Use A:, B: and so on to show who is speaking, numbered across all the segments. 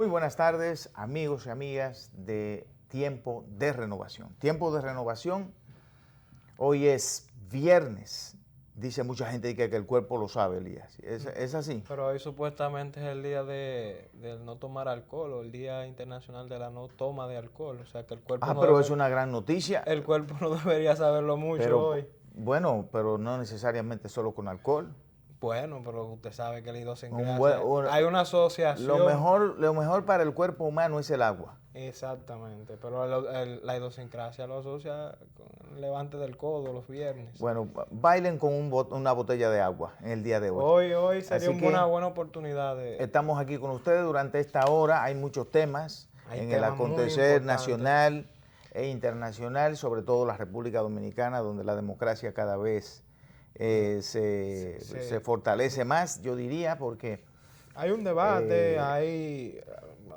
A: Muy buenas tardes, amigos y amigas de Tiempo de Renovación. Tiempo de Renovación, hoy es viernes. Dice mucha gente que el cuerpo lo sabe, Elías. ¿Es así?
B: Pero hoy supuestamente es el día del no tomar alcohol o el Día Internacional de la No Toma de Alcohol. O sea que
A: Pero es una gran noticia.
B: el cuerpo no debería saberlo mucho
A: Pero,
B: hoy.
A: bueno, pero no necesariamente solo con alcohol.
B: Bueno, pero usted sabe que la
A: Un buen-
B: idiosincrasia,
A: un-
B: hay una asociación.
A: lo mejor para el cuerpo humano es el agua.
B: Exactamente, pero la idiosincrasia lo asocia con el levante del codo los viernes.
A: Bueno, bailen con una botella de agua en el día de hoy.
B: Hoy sería
A: Así que
B: una buena oportunidad de...
A: estamos aquí con ustedes durante esta hora. Hay muchos temas
B: Hay
A: en el
B: temas muy
A: acontecer
B: importantes.
A: nacional e internacional, sobre todo la República Dominicana, donde la democracia cada vez se fortalece más, yo diría, porque...
B: Hay un debate,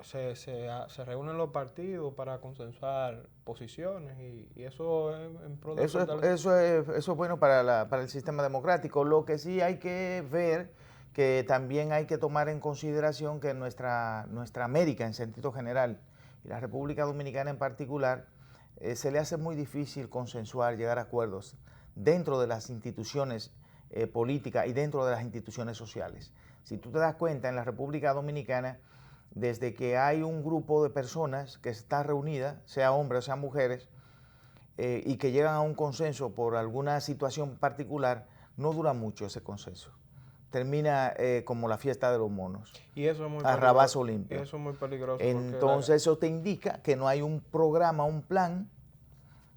B: se reúnen los partidos para consensuar posiciones y eso es en pro de fortalecer.
A: Eso es bueno para el sistema democrático. Lo que sí hay que ver, que también hay que tomar en consideración que nuestra América en sentido general, y la República Dominicana en particular, se le hace muy difícil consensuar, llegar a acuerdos dentro de las instituciones políticas y dentro de las instituciones sociales. Si tú te das cuenta, en la República Dominicana, desde que hay un grupo de personas que está reunida, sea hombres o sean mujeres, y que llegan a un consenso por alguna situación particular, no dura mucho ese consenso. Termina como la fiesta de los monos.
B: Y eso es muy
A: a rabazo limpio.
B: Eso es muy peligroso.
A: Entonces eso te indica que no hay un programa, un plan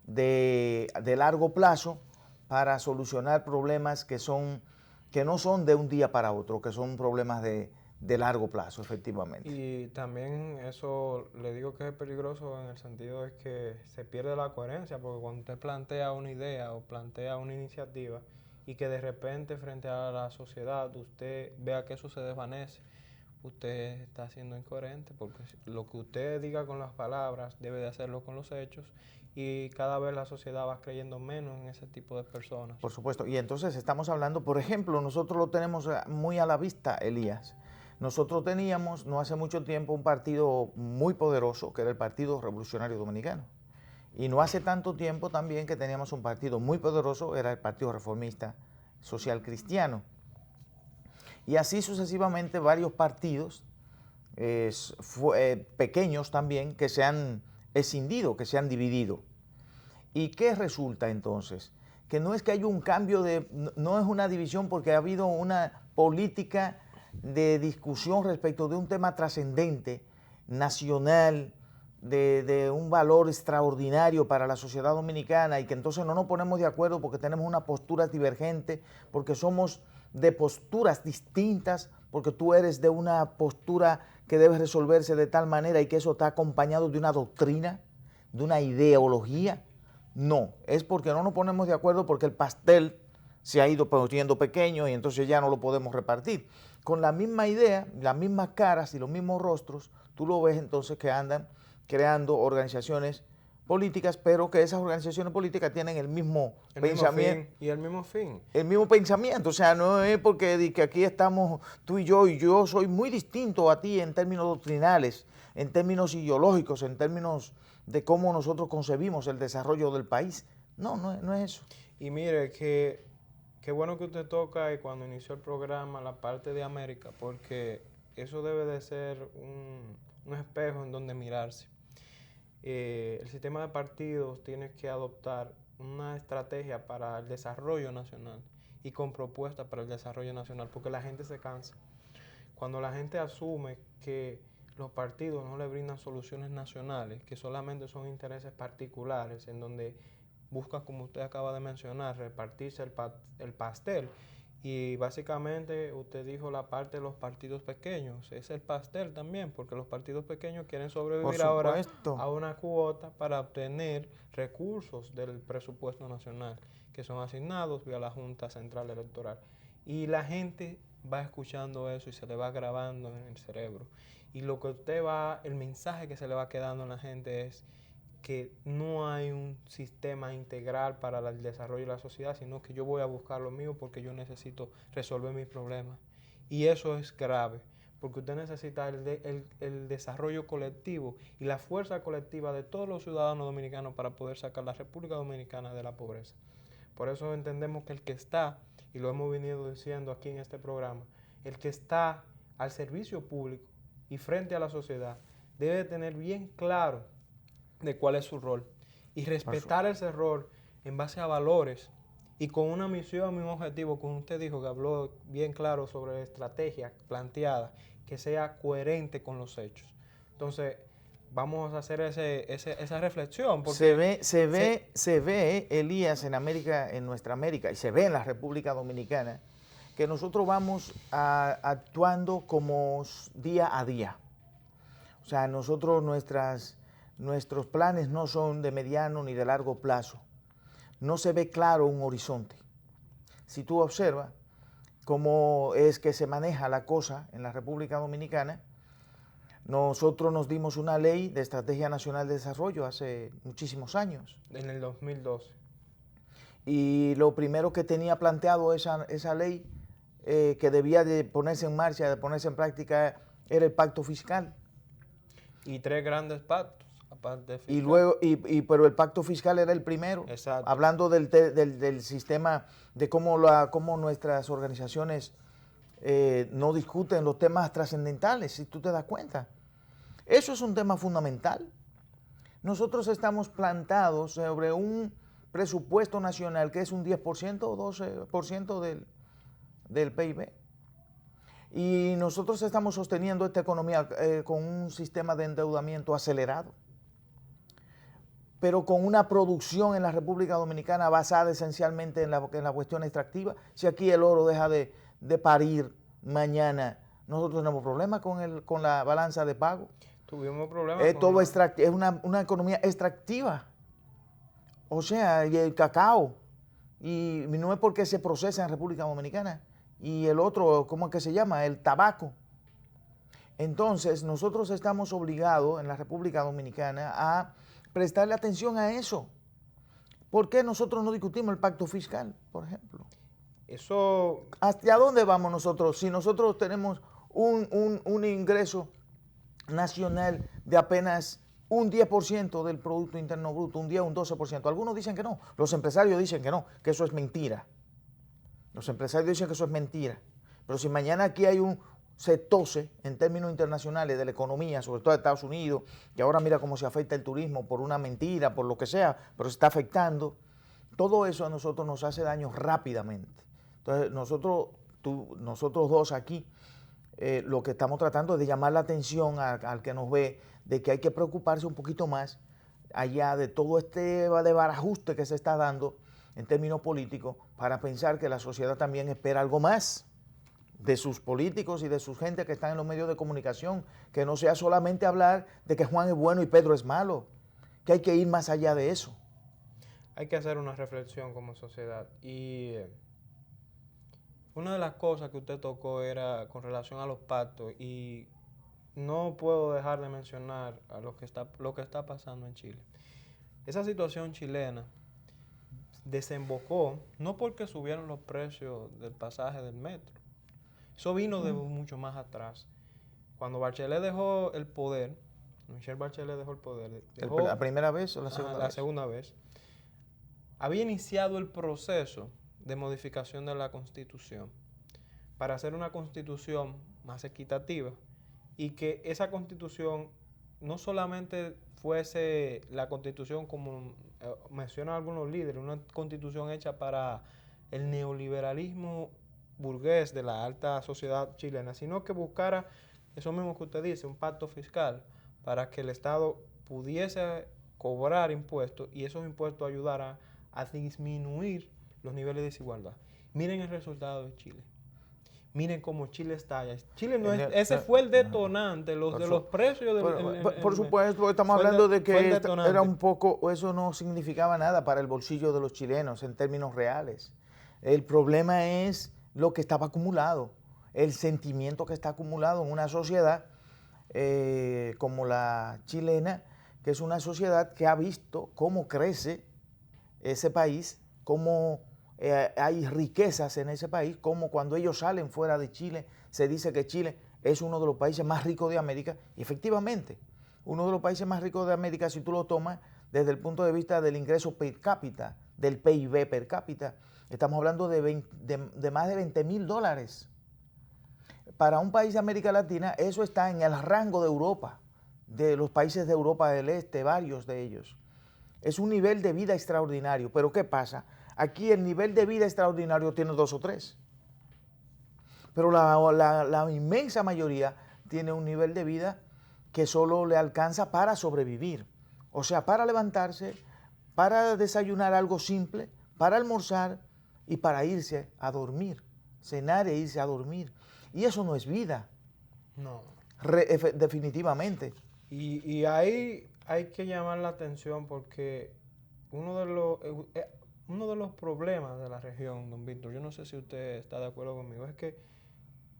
A: de largo plazo para solucionar problemas que no son de un día para otro, que son problemas de largo plazo, efectivamente.
B: Y también eso le digo que es peligroso en el sentido de que se pierde la coherencia, porque cuando usted plantea una idea o plantea una iniciativa y que de repente frente a la sociedad usted vea que eso se desvanece, usted está siendo incoherente, porque lo que usted diga con las palabras debe de hacerlo con los hechos y cada vez la sociedad va creyendo menos en ese tipo de personas.
A: Por supuesto. Y entonces estamos hablando, por ejemplo, nosotros lo tenemos muy a la vista, Elías. Nosotros teníamos no hace mucho tiempo un partido muy poderoso, que era el Partido Revolucionario Dominicano. Y no hace tanto tiempo también que teníamos un partido muy poderoso, era el Partido Reformista Social Cristiano. Y así sucesivamente varios partidos pequeños también que se han escindido, que se han dividido. ¿Y qué resulta entonces? Que no es que haya un cambio no es una división porque ha habido una política de discusión respecto de un tema trascendente, nacional, de un valor extraordinario para la sociedad dominicana y que entonces no nos ponemos de acuerdo porque tenemos una postura divergente, porque somos de posturas distintas, porque tú eres de una postura que debe resolverse de tal manera y que eso está acompañado de una doctrina, de una ideología. No, es porque no nos ponemos de acuerdo porque el pastel se ha ido poniendo pequeño y entonces ya no lo podemos repartir. Con la misma idea, las mismas caras y los mismos rostros, tú lo ves entonces que andan creando organizaciones políticas, pero que esas organizaciones políticas tienen el mismo pensamiento.
B: Y el mismo fin.
A: El mismo pensamiento, o sea, no es porque que aquí estamos tú y yo soy muy distinto a ti en términos doctrinales, en términos ideológicos, en términos de cómo nosotros concebimos el desarrollo del país. No es eso.
B: Y mire, qué bueno que usted toca y cuando inició el programa la parte de América, porque eso debe de ser un espejo en donde mirarse. El sistema de partidos tiene que adoptar una estrategia para el desarrollo nacional y con propuestas para el desarrollo nacional, porque la gente se cansa. Cuando la gente asume que los partidos no le brindan soluciones nacionales, que solamente son intereses particulares, en donde busca, como usted acaba de mencionar, repartirse el pastel. Y básicamente usted dijo la parte de los partidos pequeños, es el pastel también, porque los partidos pequeños quieren sobrevivir ahora a una cuota para obtener recursos del presupuesto nacional, que son asignados vía la Junta Central Electoral. Y la gente va escuchando eso y se le va grabando en el cerebro. Y lo que el mensaje que se le va quedando a la gente es que no hay un sistema integral para el desarrollo de la sociedad, sino que yo voy a buscar lo mío porque yo necesito resolver mis problemas. Y eso es grave, porque usted necesita el desarrollo colectivo y la fuerza colectiva de todos los ciudadanos dominicanos para poder sacar la República Dominicana de la pobreza. Por eso entendemos que el que está, y lo hemos venido diciendo aquí en este programa, el que está al servicio público y frente a la sociedad debe tener bien claro de cuál es su rol y respetar ese rol en base a valores y con una misión y un objetivo, como usted dijo, que habló bien claro sobre la estrategia planteada, que sea coherente con los hechos. Entonces, vamos a hacer esa reflexión. Porque
A: se ve, Elías, en América, en nuestra América, y se ve en la República Dominicana, que nosotros vamos actuando como día a día. O sea, nuestros planes no son de mediano ni de largo plazo. No se ve claro un horizonte. Si tú observas cómo es que se maneja la cosa en la República Dominicana, nosotros nos dimos una ley de Estrategia Nacional de Desarrollo hace muchísimos años.
B: En el 2012.
A: Y lo primero que tenía planteado esa ley que debía de ponerse en marcha, de ponerse en práctica, era el pacto fiscal.
B: Y 3 grandes pactos.
A: Y luego, pero el pacto fiscal era el primero.
B: Exacto.
A: Hablando del sistema, de cómo nuestras organizaciones no discuten los temas trascendentales, si tú te das cuenta. Eso es un tema fundamental. Nosotros estamos plantados sobre un presupuesto nacional que es un 10% o 12% del PIB. Y nosotros estamos sosteniendo esta economía con un sistema de endeudamiento acelerado, pero con una producción en la República Dominicana basada esencialmente en la cuestión extractiva. Si aquí el oro deja de parir mañana, nosotros tenemos problemas con la balanza de pago.
B: Tuvimos problemas.
A: Es una economía extractiva. O sea, y el cacao, y no es porque se procesa en República Dominicana. Y el otro, ¿cómo es que se llama? El tabaco. Entonces, nosotros estamos obligados en la República Dominicana a prestarle atención a eso. ¿Por qué nosotros no discutimos el pacto fiscal, por ejemplo?
B: Eso...
A: ¿Hacia dónde vamos nosotros si nosotros tenemos un ingreso nacional de apenas un 10% del Producto Interno Bruto, un 10, un 12%? Algunos dicen que no, los empresarios dicen que no, que eso es mentira. Los empresarios dicen que eso es mentira. Pero si mañana aquí se tose en términos internacionales de la economía, sobre todo de Estados Unidos, y ahora mira cómo se afecta el turismo por una mentira, por lo que sea, pero se está afectando, todo eso a nosotros nos hace daño rápidamente. Entonces nosotros dos aquí, lo que estamos tratando es de llamar la atención al que nos ve, de que hay que preocuparse un poquito más allá de todo este barajuste que se está dando en términos políticos, para pensar que la sociedad también espera algo más de sus políticos y de sus gente que están en los medios de comunicación, que no sea solamente hablar de que Juan es bueno y Pedro es malo, que hay que ir más allá de eso.
B: Hay que hacer una reflexión como sociedad. Y una de las cosas que usted tocó era con relación a los pactos, y no puedo dejar de mencionar a lo que está pasando en Chile. Esa situación chilena desembocó no porque subieron los precios del pasaje del metro. Eso vino de mucho más atrás. Cuando Bachelet dejó el poder, Michelle Bachelet dejó el poder.
A: ¿La primera vez o la segunda vez?
B: La segunda vez. Había iniciado el proceso de modificación de la Constitución para hacer una Constitución más equitativa y que esa Constitución no solamente fuese la Constitución como mencionan algunos líderes, una Constitución hecha para el neoliberalismo burgués de la alta sociedad chilena, sino que buscara eso mismo que usted dice, un pacto fiscal para que el Estado pudiese cobrar impuestos y esos impuestos ayudaran a disminuir los niveles de desigualdad. Miren el resultado de Chile. Miren cómo Chile estalla. Chile no es, ese fue el detonante, de los precios.
A: Por supuesto, estamos hablando de que era un poco, eso no significaba nada para el bolsillo de los chilenos en términos reales. El problema es lo que estaba acumulado, el sentimiento que está acumulado en una sociedad como la chilena, que es una sociedad que ha visto cómo crece ese país, cómo hay riquezas en ese país, como cuando ellos salen fuera de Chile, se dice que Chile es uno de los países más ricos de América, y efectivamente, uno de los países más ricos de América, si tú lo tomas desde el punto de vista del ingreso per cápita, del PIB per cápita, estamos hablando de más de $20,000. Para un país de América Latina, eso está en el rango de Europa, de los países de Europa del Este, varios de ellos. Es un nivel de vida extraordinario, pero ¿qué pasa? Aquí el nivel de vida extraordinario tiene 2 o 3, pero la inmensa mayoría tiene un nivel de vida que solo le alcanza para sobrevivir, o sea, para levantarse, para desayunar algo simple, para almorzar y para irse a dormir, cenar e irse a dormir. Y eso no es vida.
B: No.
A: Definitivamente.
B: Y ahí hay que llamar la atención porque uno de los problemas de la región, don Víctor, yo no sé si usted está de acuerdo conmigo, es que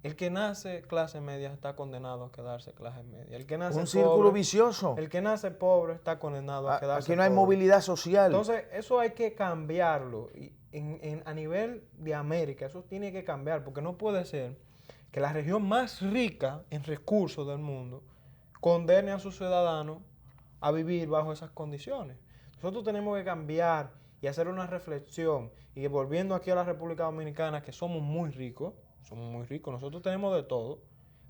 B: el que nace clase media está condenado a quedarse clase media. El que nace
A: un círculo
B: pobre,
A: vicioso.
B: El que nace pobre está condenado a quedarse
A: Aquí no hay
B: pobre.
A: movilidad social.
B: Entonces, eso hay que cambiarlo. Y a nivel de América, eso tiene que cambiar, porque no puede ser que la región más rica en recursos del mundo condene a sus ciudadanos a vivir bajo esas condiciones. Nosotros tenemos que cambiar y hacer una reflexión. Y volviendo aquí a la República Dominicana, que somos muy ricos, nosotros tenemos de todo,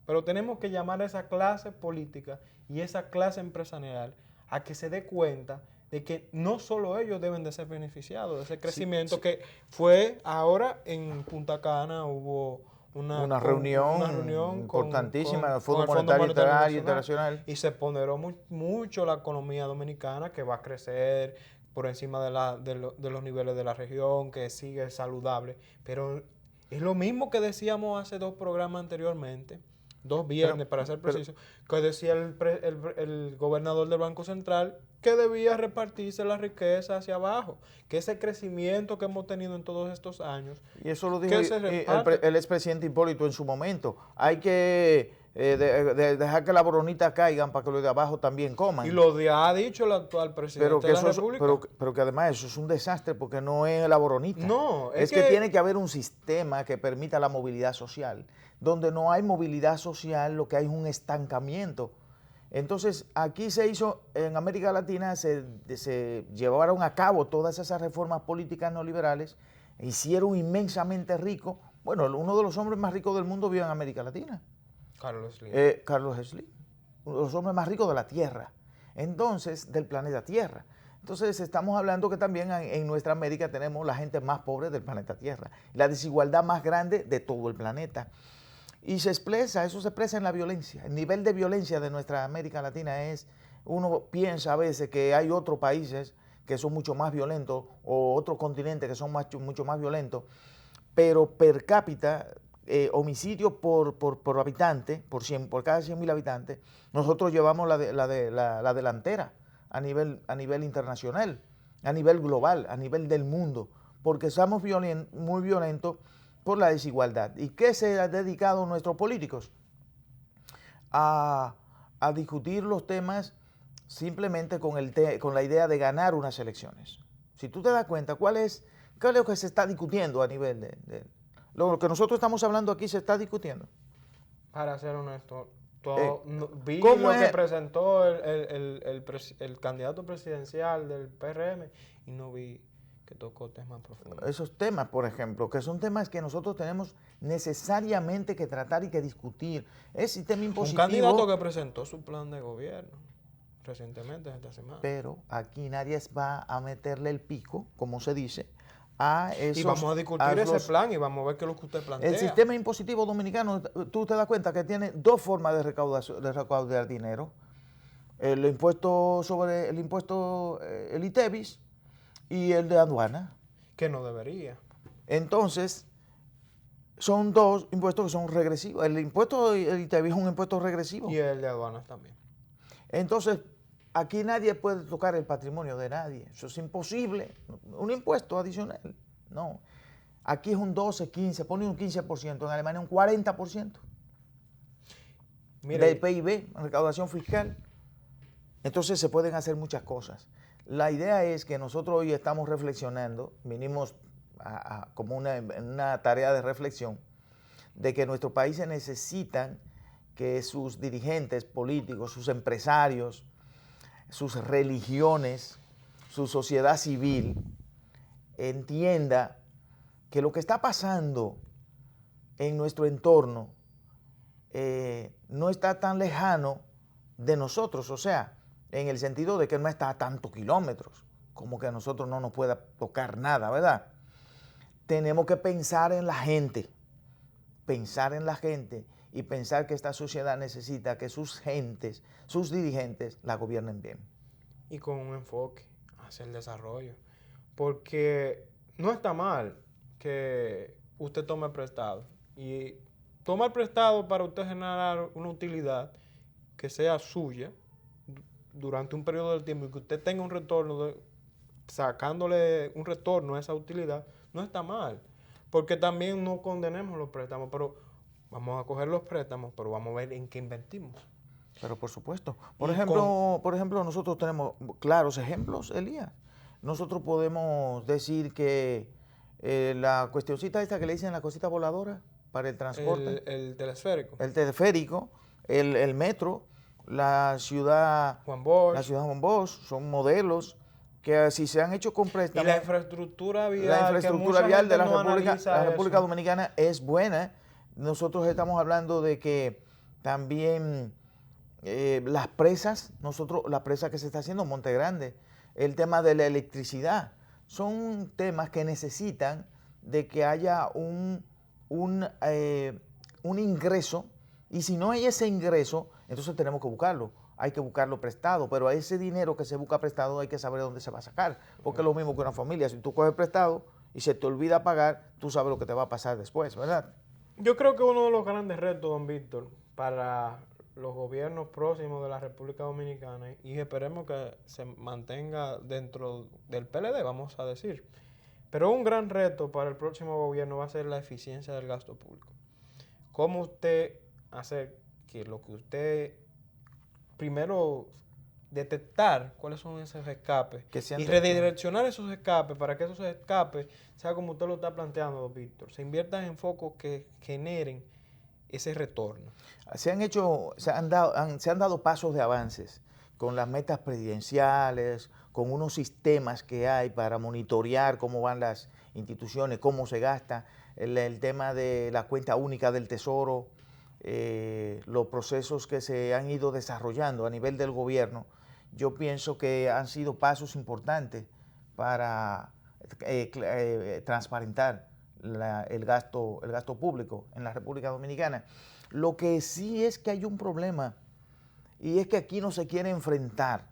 B: pero tenemos que llamar a esa clase política y esa clase empresarial a que se dé cuenta de que no solo ellos deben de ser beneficiados de ese crecimiento, que fue ahora en Punta Cana, hubo una reunión
A: importantísima del
B: con
A: Fondo
B: el Fondo
A: Monetario Internacional,
B: y se ponderó mucho la economía dominicana, que va a crecer por encima de los niveles de la región, que sigue saludable, pero es lo mismo que decíamos hace 2 programas anteriormente, 2 viernes para ser preciso, que decía el gobernador del Banco Central que debía repartirse la riqueza hacia abajo, que ese crecimiento que hemos tenido en todos estos años,
A: y eso lo dijo el expresidente Hipólito en su momento, hay que dejar que las boronitas caigan para que los de abajo también coman.
B: Y lo ha dicho el actual presidente de la República.
A: Pero que además eso es un desastre porque no es la boronita.
B: No,
A: es que tiene que haber un sistema que permita la movilidad social. Donde no hay movilidad social, lo que hay es un estancamiento. Entonces, aquí se hizo, en América Latina, se llevaron a cabo todas esas reformas políticas neoliberales, hicieron inmensamente ricos. Bueno, uno de los hombres más ricos del mundo vive en América Latina.
B: Carlos Slim.
A: Carlos Slim, uno de los hombres más ricos de la Tierra, entonces, del planeta Tierra. Entonces, estamos hablando que también en nuestra América tenemos la gente más pobre del planeta Tierra, la desigualdad más grande de todo el planeta. Y eso se expresa en la violencia. El nivel de violencia de nuestra América Latina uno piensa a veces que hay otros países que son mucho más violentos o otros continentes que son mucho más violentos, pero per cápita, homicidio por habitante, por cada 100,000 habitantes, nosotros llevamos la delantera a nivel internacional, a nivel global, a nivel del mundo, porque somos muy violentos por la desigualdad. ¿Y qué se ha dedicado nuestros políticos? A discutir los temas simplemente con la idea de ganar unas elecciones. Si tú te das cuenta, ¿qué es lo que se está discutiendo a nivel de lo que nosotros estamos hablando aquí se está discutiendo?
B: Para ser honesto, vi
A: ¿cómo
B: lo que presentó el candidato presidencial del PRM y no vi que tocó temas profundos.
A: Esos temas, por ejemplo, que son temas que nosotros tenemos necesariamente que tratar y que discutir. Es sistema impositivo.
B: Un candidato que presentó su plan de gobierno recientemente, esta semana.
A: Pero aquí nadie va a meterle el pico, como se dice, a esos...
B: Y vamos a discutir ese plan y vamos a ver qué es lo que usted plantea.
A: El sistema impositivo dominicano, tú te das cuenta que tiene 2 formas de recaudar dinero. El impuesto el ITEVIS y el de aduana.
B: Que no debería.
A: Entonces, son 2 impuestos que son regresivos. El impuesto del ITEVIS es un impuesto regresivo.
B: Y el de aduanas también.
A: Entonces, aquí nadie puede tocar el patrimonio de nadie. Eso es imposible. Un impuesto adicional. No. Aquí es un 12, 15, pone un 15%. En Alemania un 40%. Mire, del PIB, recaudación fiscal. Entonces se pueden hacer muchas cosas. La idea es que nosotros hoy estamos reflexionando, vinimos como una tarea de reflexión, de que nuestros países necesitan que sus dirigentes políticos, sus empresarios, sus religiones, su sociedad civil entienda que lo que está pasando en nuestro entorno no está tan lejano de nosotros, o sea, en el sentido de que no está a tantos kilómetros, como que a nosotros no nos pueda tocar nada, ¿verdad? Tenemos que pensar en la gente y pensar que esta sociedad necesita que sus gentes, sus dirigentes, la gobiernen bien.
B: Y con un enfoque hacia el desarrollo. Porque no está mal que usted tome prestado. Y tomar prestado para usted generar una utilidad que sea suya durante un periodo de tiempo y que usted tenga un retorno, sacándole un retorno a esa utilidad, no está mal. Porque también no condenemos los préstamos, pero vamos a coger los préstamos, pero vamos a ver en qué invertimos.
A: Pero por supuesto. Por ejemplo, nosotros tenemos claros ejemplos, Elías. Nosotros podemos decir que la cuestioncita esta que le dicen la cosita voladora para el transporte.
B: El telesférico.
A: El teleférico, el metro, la ciudad
B: Juan Bosch.
A: La ciudad Juan Bosch, son modelos que si se han hecho con préstamos.
B: Y la infraestructura vial,
A: de la
B: no
A: República Dominicana es buena. Nosotros estamos hablando de que también las presas, las presas que se está haciendo en Monte Grande, el tema de la electricidad, son temas que necesitan de que haya un ingreso, y si no hay ese ingreso, entonces tenemos que buscarlo. Hay que buscarlo prestado, pero a ese dinero que se busca prestado hay que saber dónde se va a sacar, porque es lo mismo que una familia. Si tú coges prestado y se te olvida pagar, tú sabes lo que te va a pasar después, ¿verdad?
B: Yo creo que uno de los grandes retos, don Víctor, para los gobiernos próximos de la República Dominicana, y esperemos que se mantenga dentro del PLD, vamos a decir, pero un gran reto para el próximo gobierno va a ser la eficiencia del gasto público. ¿Cómo usted hacer que lo que usted primero detectar cuáles son esos escapes y redireccionar esos escapes para que esos escapes, sea como usted lo está planteando, don Víctor, se inviertan en focos que generen ese retorno?
A: Se han dado pasos de avances con las metas presidenciales, con unos sistemas que hay para monitorear cómo van las instituciones, cómo se gasta, el tema de la cuenta única del Tesoro, los procesos que se han ido desarrollando a nivel del gobierno. Yo pienso que han sido pasos importantes para transparentar el gasto público en la República Dominicana. Lo que sí es que hay un problema, y es que aquí no se quiere enfrentar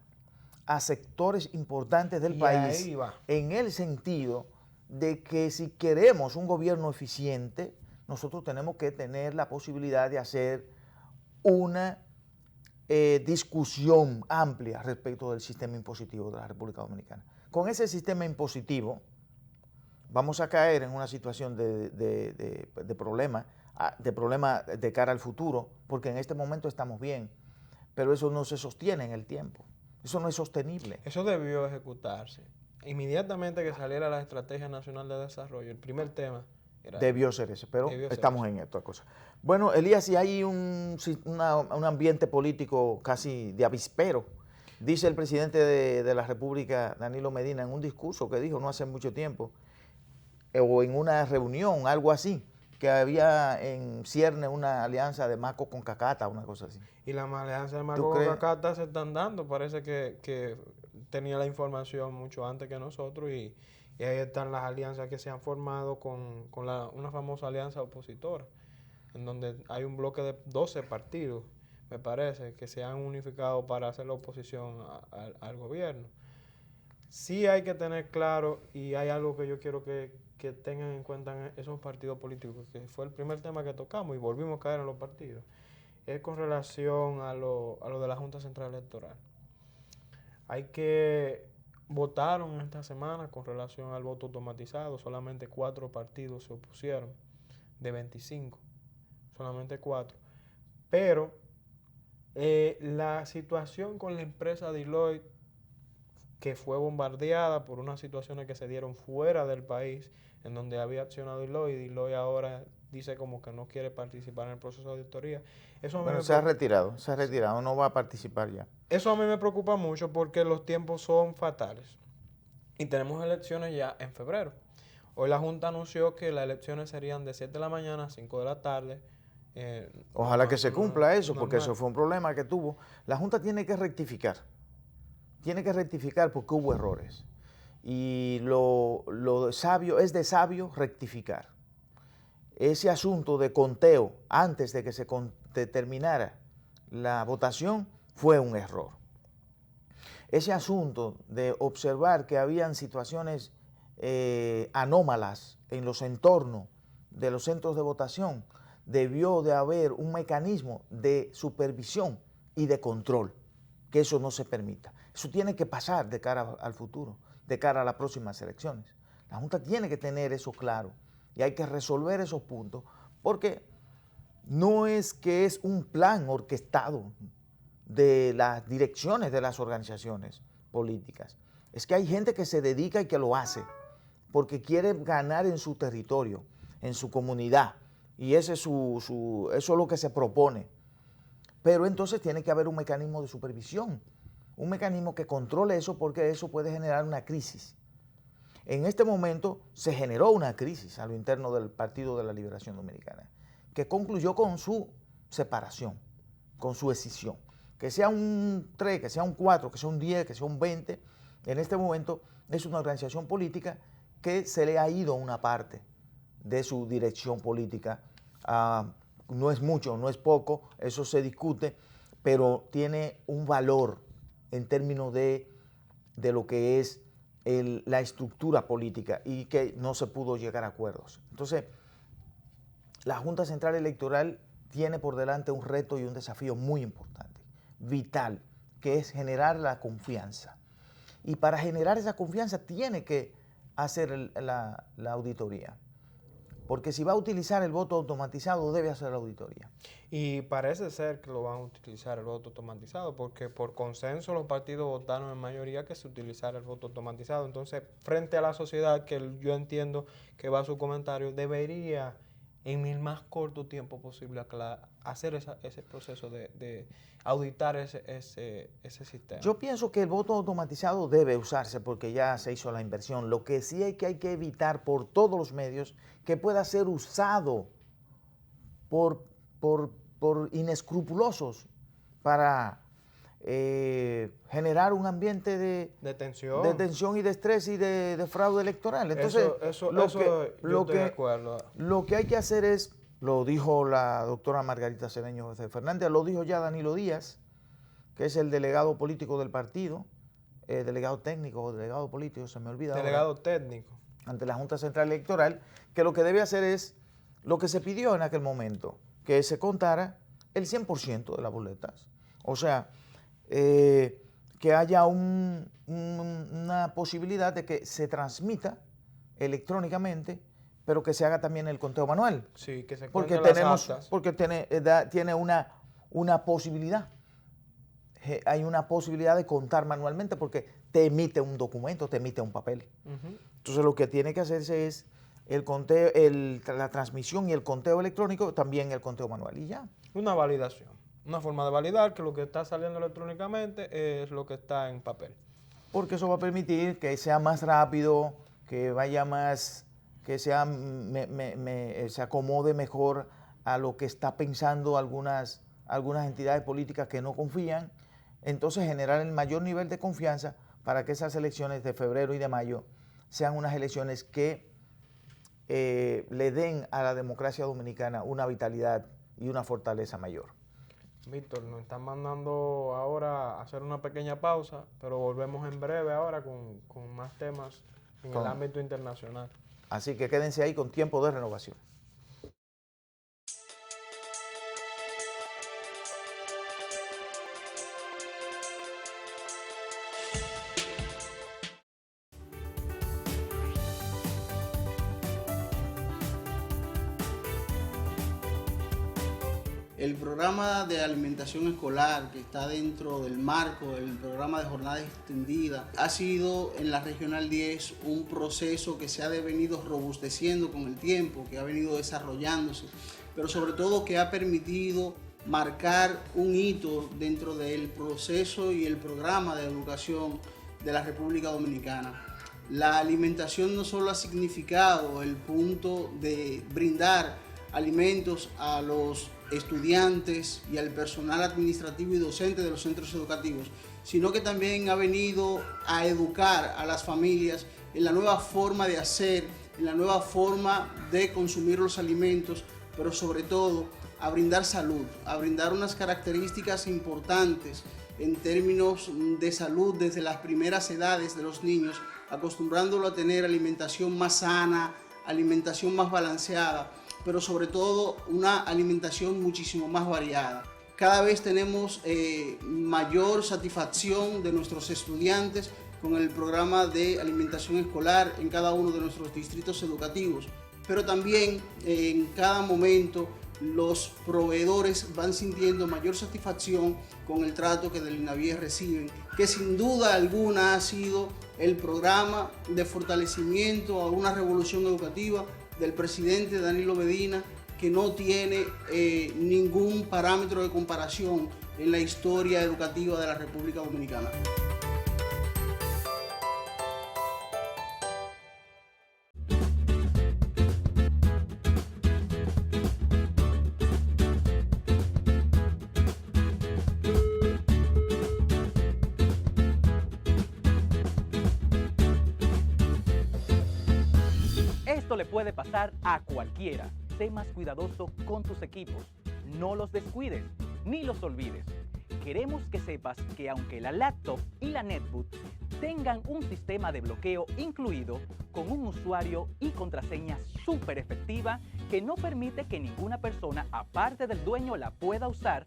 A: a sectores importantes del país en el sentido de que si queremos un gobierno eficiente, nosotros tenemos que tener la posibilidad de hacer una discusión amplia respecto del sistema impositivo de la República Dominicana. Con ese sistema impositivo vamos a caer en una situación de problema de cara al futuro, porque en este momento estamos bien, pero eso no se sostiene en el tiempo, eso no es sostenible.
B: Eso debió ejecutarse. Inmediatamente que saliera la Estrategia Nacional de Desarrollo, el primer tema
A: debió ser ese, pero estamos en otra cosa. Bueno, Elías, si hay un ambiente político casi de avispero, dice el presidente de la República, Danilo Medina, en un discurso que dijo no hace mucho tiempo, o en una reunión, algo así, que había en cierne una alianza de Maco con Cacata, una cosa así.
B: Y las alianzas de Maco con Cacata se están dando, parece que tenía la información mucho antes que nosotros, y ahí están las alianzas que se han formado con una famosa alianza opositora, en donde hay un bloque de 12 partidos, me parece, que se han unificado para hacer la oposición al gobierno. Sí hay que tener claro, y hay algo que yo quiero que tengan en cuenta esos partidos políticos, que fue el primer tema que tocamos y volvimos a caer en los partidos, es con relación a lo de la Junta Central Electoral. Hay que votaron esta semana con relación al voto automatizado, solamente 4 partidos se opusieron, de 25, solamente 4. Pero la situación con la empresa Deloitte, que fue bombardeada por unas situaciones que se dieron fuera del país, en donde había accionado Deloitte, y Deloitte ahora dice como que no quiere participar en el proceso de auditoría. Eso a mí
A: Bueno,
B: me
A: se ha
B: preocupa.
A: retirado, no va a participar ya.
B: Eso a mí me preocupa mucho porque los tiempos son fatales. Y tenemos elecciones ya en febrero. Hoy la Junta anunció que las elecciones serían de 7 de la mañana a 5 de la tarde.
A: Ojalá que se cumpla eso, porque
B: normal.
A: eso fue un problema que tuvo. La Junta tiene que rectificar. Tiene que rectificar porque hubo errores. Y lo es de sabio rectificar. Ese asunto de conteo antes de que se terminara la votación fue un error. Ese asunto de observar que habían situaciones anómalas en los entornos de los centros de votación, debió de haber un mecanismo de supervisión y de control, que eso no se permita. Eso tiene que pasar de cara al futuro, de cara a las próximas elecciones. La Junta tiene que tener eso claro y hay que resolver esos puntos, porque no es que es un plan orquestado de las direcciones de las organizaciones políticas. Es que hay gente que se dedica y que lo hace porque quiere ganar en su territorio, en su comunidad, y ese es eso es lo que se propone. Pero entonces tiene que haber un mecanismo de supervisión, un mecanismo que controle eso, porque eso puede generar una crisis. En este momento se generó una crisis a lo interno del Partido de la Liberación Dominicana, que concluyó con su separación, con su escisión. Que sea un 3, que sea un 4, que sea un 10, que sea un 20, en este momento es una organización política que se le ha ido una parte de su dirección política. No es mucho, no es poco, eso se discute, pero tiene un valor en términos de lo que es la estructura política y que no se pudo llegar a acuerdos. Entonces, la Junta Central Electoral tiene por delante un reto y un desafío muy importante, vital, que es generar la confianza. Y para generar esa confianza tiene que hacer la auditoría. Porque si va a utilizar el voto automatizado, debe hacer la auditoría.
B: Y parece ser que lo van a utilizar el voto automatizado, porque por consenso los partidos votaron en mayoría que se utilizara el voto automatizado. Entonces, frente a la sociedad, que yo entiendo que va a su comentario, debería en el más corto tiempo posible hacer ese proceso de auditar ese sistema.
A: Yo pienso que el voto automatizado debe usarse porque ya se hizo la inversión. Lo que sí hay que evitar por todos los medios que pueda ser usado por inescrupulosos para generar un ambiente de tensión y de estrés y de fraude electoral. Entonces, lo que hay que hacer es, lo dijo la doctora Margarita Cedeño Fernández, lo dijo ya Danilo Díaz, que es el delegado político del partido, delegado técnico o delegado político, se me olvida.
B: Delegado técnico.
A: Ante la Junta Central Electoral, que lo que debe hacer es lo que se pidió en aquel momento, que se contara el 100% de las boletas. O sea, que haya una posibilidad de que se transmita electrónicamente, pero que se haga también el conteo manual.
B: Sí, que se
A: porque
B: las actas.
A: Porque tiene una posibilidad. Hay una posibilidad de contar manualmente porque te emite un documento, te emite un papel. Entonces lo que tiene que hacerse es el conteo, la transmisión y el conteo electrónico, también el conteo manual y ya.
B: Una validación, una forma de validar que lo que está saliendo electrónicamente es lo que está en papel.
A: Porque eso va a permitir que sea más rápido, que vaya más, que sea, se acomode mejor a lo que está pensando algunas entidades políticas que no confían. Entonces generar el mayor nivel de confianza para que esas elecciones de febrero y de mayo sean unas elecciones que le den a la democracia dominicana una vitalidad y una fortaleza mayor.
B: Víctor, nos están mandando ahora a hacer una pequeña pausa, pero volvemos en breve ahora con más temas en el ámbito internacional.
A: Así que quédense ahí con Tiempo de Renovación.
C: El programa de alimentación escolar, que está dentro del marco del programa de jornada extendida, ha sido en la Regional 10 un proceso que se ha venido robusteciendo con el tiempo, que ha venido desarrollándose, pero sobre todo que ha permitido marcar un hito dentro del proceso y el programa de educación de la República Dominicana. La alimentación no solo ha significado el punto de brindar alimentos a los estudiantes y al personal administrativo y docente de los centros educativos, sino que también ha venido a educar a las familias en la nueva forma de hacer, en la nueva forma de consumir los alimentos, pero sobre todo a brindar salud, a brindar unas características importantes en términos de salud desde las primeras edades de los niños, acostumbrándolo a tener alimentación más sana, alimentación más balanceada, pero sobre todo una alimentación muchísimo más variada. Cada vez tenemos mayor satisfacción de nuestros estudiantes con el programa de alimentación escolar en cada uno de nuestros distritos educativos, pero también en cada momento los proveedores van sintiendo mayor satisfacción con el trato que del INAVIE reciben, que sin duda alguna ha sido el programa de fortalecimiento a una revolución educativa del presidente Danilo Medina, que no tiene ningún parámetro de comparación en la historia educativa de la República Dominicana.
D: Esto le puede pasar a cualquiera. Sé más cuidadoso con tus equipos. No los descuides ni los olvides. Queremos que sepas que aunque la laptop y la netbook tengan un sistema de bloqueo incluido con un usuario y contraseña súper efectiva que no permite que ninguna persona aparte del dueño la pueda usar,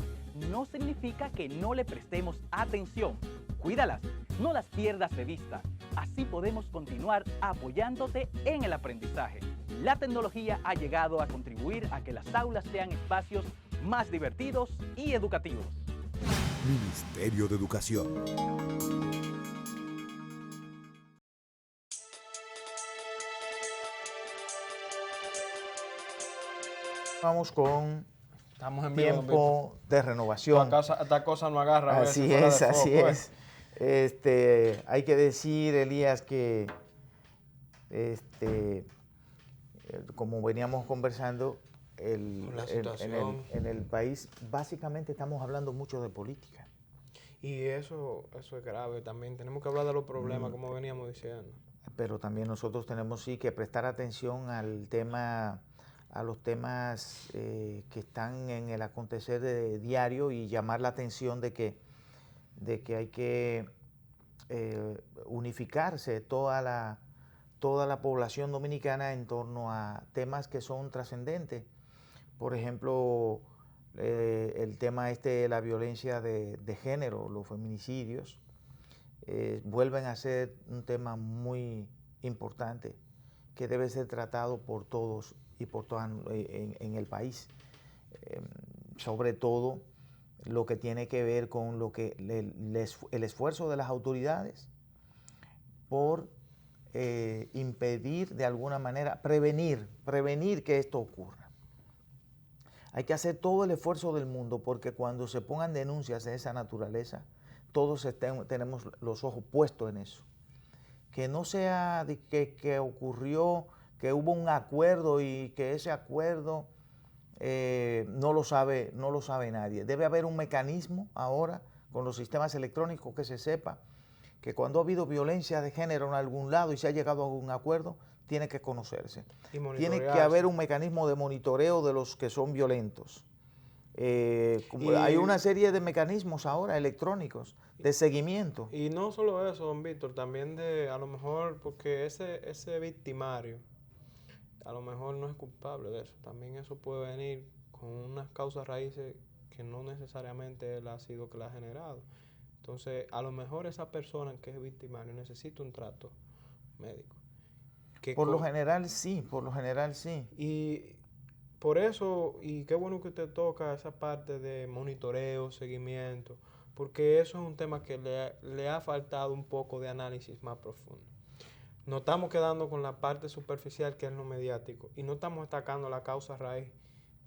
D: no significa que no le prestemos atención. Cuídalas, no las pierdas de vista. Así podemos continuar apoyándote en el aprendizaje. La tecnología ha llegado a contribuir a que las aulas sean espacios más divertidos y educativos.
E: Ministerio de Educación.
A: Vamos con
B: Estamos en vivo,
A: tiempo de renovación.
B: Esta cosa no agarra.
A: Así es, así es. Hay que decir, Elías, que como veníamos conversando, en el país básicamente estamos hablando mucho de política.
B: Y eso es grave también. Tenemos que hablar de los problemas, como veníamos diciendo.
A: Pero también nosotros tenemos sí que prestar atención al tema, a los temas que están en el acontecer de diario y llamar la atención de que hay que unificarse toda la población dominicana en torno a temas que son trascendentes. Por ejemplo, el tema de la violencia de género, los feminicidios, vuelven a ser un tema muy importante que debe ser tratado por todos y por todas en el país. Sobre todo lo que tiene que ver con el esfuerzo de las autoridades por impedir de alguna manera, prevenir que esto ocurra. Hay que hacer todo el esfuerzo del mundo porque cuando se pongan denuncias de esa naturaleza, todos tenemos los ojos puestos en eso. Que no sea de que ocurrió, que hubo un acuerdo y que ese acuerdo no lo sabe nadie. Debe haber un mecanismo ahora con los sistemas electrónicos que se sepa que cuando ha habido violencia de género en algún lado y se ha llegado a un acuerdo, tiene que conocerse. Tiene que haber un mecanismo de monitoreo de los que son violentos. Hay una serie de mecanismos ahora electrónicos de seguimiento.
B: Y no solo eso, don Víctor, también a lo mejor, porque ese victimario a lo mejor no es culpable de eso. También eso puede venir con unas causas raíces que no necesariamente él ha sido que la ha generado. Entonces, a lo mejor esa persona que es victimario necesita un trato médico.
A: Por lo general sí.
B: por eso, y qué bueno que usted toca esa parte de monitoreo, seguimiento, porque eso es un tema que le ha faltado un poco de análisis más profundo. Nos estamos quedando con la parte superficial, que es lo mediático, y no estamos atacando la causa raíz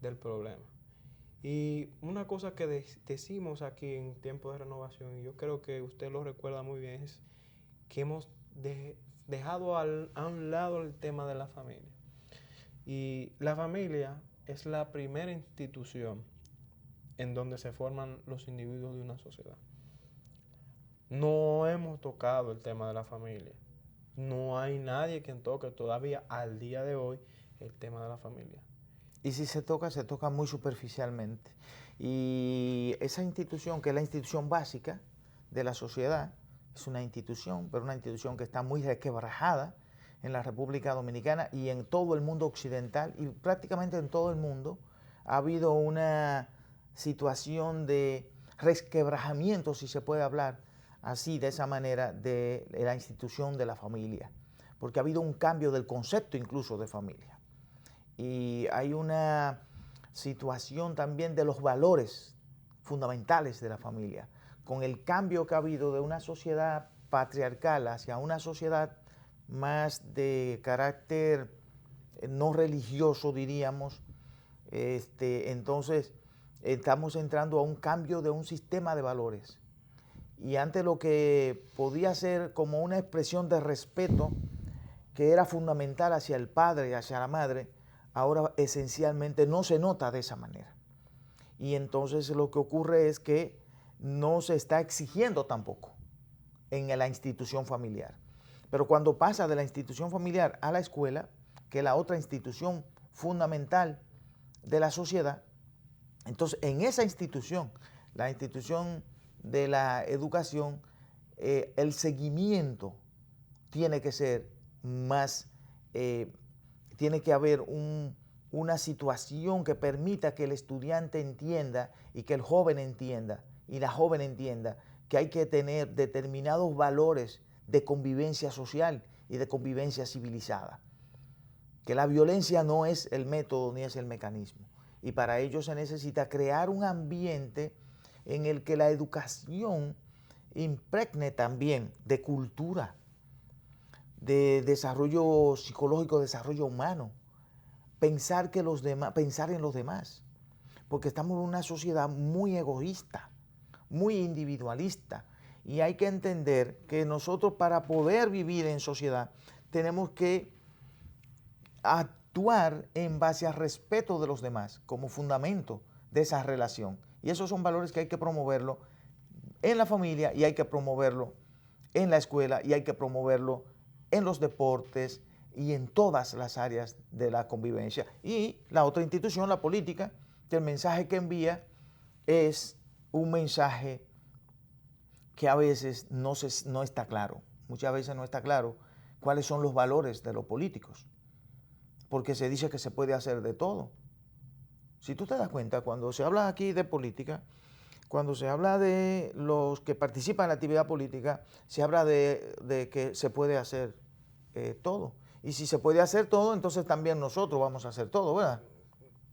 B: del problema. Y una cosa que decimos aquí en Tiempo de Renovación, y yo creo que usted lo recuerda muy bien, es que hemos dejado a un lado el tema de la familia. Y la familia es la primera institución en donde se forman los individuos de una sociedad. No hemos tocado el tema de la familia. No hay nadie quien toque todavía al día de hoy el tema de la familia.
A: Y si se toca muy superficialmente. Y esa institución, que es la institución básica de la sociedad, es una institución, pero una institución que está muy resquebrajada en la República Dominicana y en todo el mundo occidental, y prácticamente en todo el mundo ha habido una situación de resquebrajamiento, si se puede hablar así, de esa manera, de la institución de la familia, porque ha habido un cambio del concepto incluso de familia. Y hay una situación también de los valores fundamentales de la familia, con el cambio que ha habido de una sociedad patriarcal hacia una sociedad más de carácter no religioso, diríamos. Entonces estamos entrando a un cambio de un sistema de valores. Y antes lo que podía ser como una expresión de respeto que era fundamental hacia el padre y hacia la madre, ahora esencialmente no se nota de esa manera. Y entonces lo que ocurre es que no se está exigiendo tampoco en la institución familiar. Pero cuando pasa de la institución familiar a la escuela, que es la otra institución fundamental de la sociedad, entonces en esa institución, la institución de la educación, el seguimiento tiene que ser más, tiene que haber una situación que permita que el estudiante entienda y que el joven entienda y la joven entienda que hay que tener determinados valores de convivencia social y de convivencia civilizada. Que la violencia no es el método ni es el mecanismo. Y para ello se necesita crear un ambiente en el que la educación impregne también de cultura, de desarrollo psicológico, desarrollo humano, pensar en los demás, porque estamos en una sociedad muy egoísta, muy individualista, y hay que entender que nosotros, para poder vivir en sociedad, tenemos que actuar en base al respeto de los demás como fundamento de esa relación. Y esos son valores que hay que promoverlo en la familia, y hay que promoverlo en la escuela, y hay que promoverlo en los deportes y en todas las áreas de la convivencia. Y la otra institución, la política, que el mensaje que envía es un mensaje que a veces no está claro. Muchas veces no está claro cuáles son los valores de los políticos, porque se dice que se puede hacer de todo. Si tú te das cuenta, cuando se habla aquí de política, cuando se habla de los que participan en la actividad política, se habla de que se puede hacer todo. Y si se puede hacer todo, entonces también nosotros vamos a hacer todo, ¿verdad?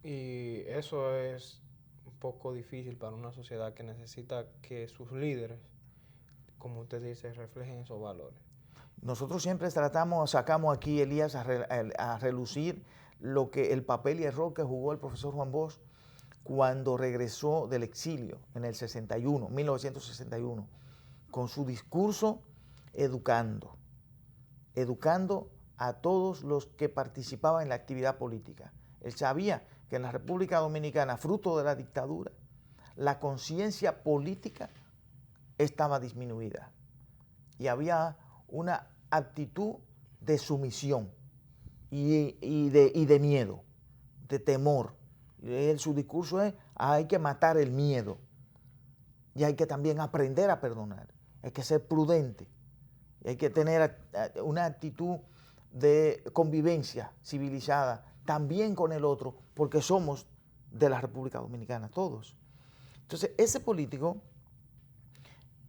B: Y eso es un poco difícil para una sociedad que necesita que sus líderes, como usted dice, reflejen esos valores.
A: Nosotros siempre sacamos aquí, Elías, a relucir el papel y el rol que jugó el profesor Juan Bosch cuando regresó del exilio en el 1961, con su discurso educando a todos los que participaban en la actividad política. Él sabía que en la República Dominicana, fruto de la dictadura, la conciencia política estaba disminuida y había una actitud de sumisión y de miedo, de temor. Su discurso es: hay que matar el miedo y hay que también aprender a perdonar, hay que ser prudente, hay que tener una actitud de convivencia civilizada también con el otro, porque somos de la República Dominicana todos. Entonces, ese político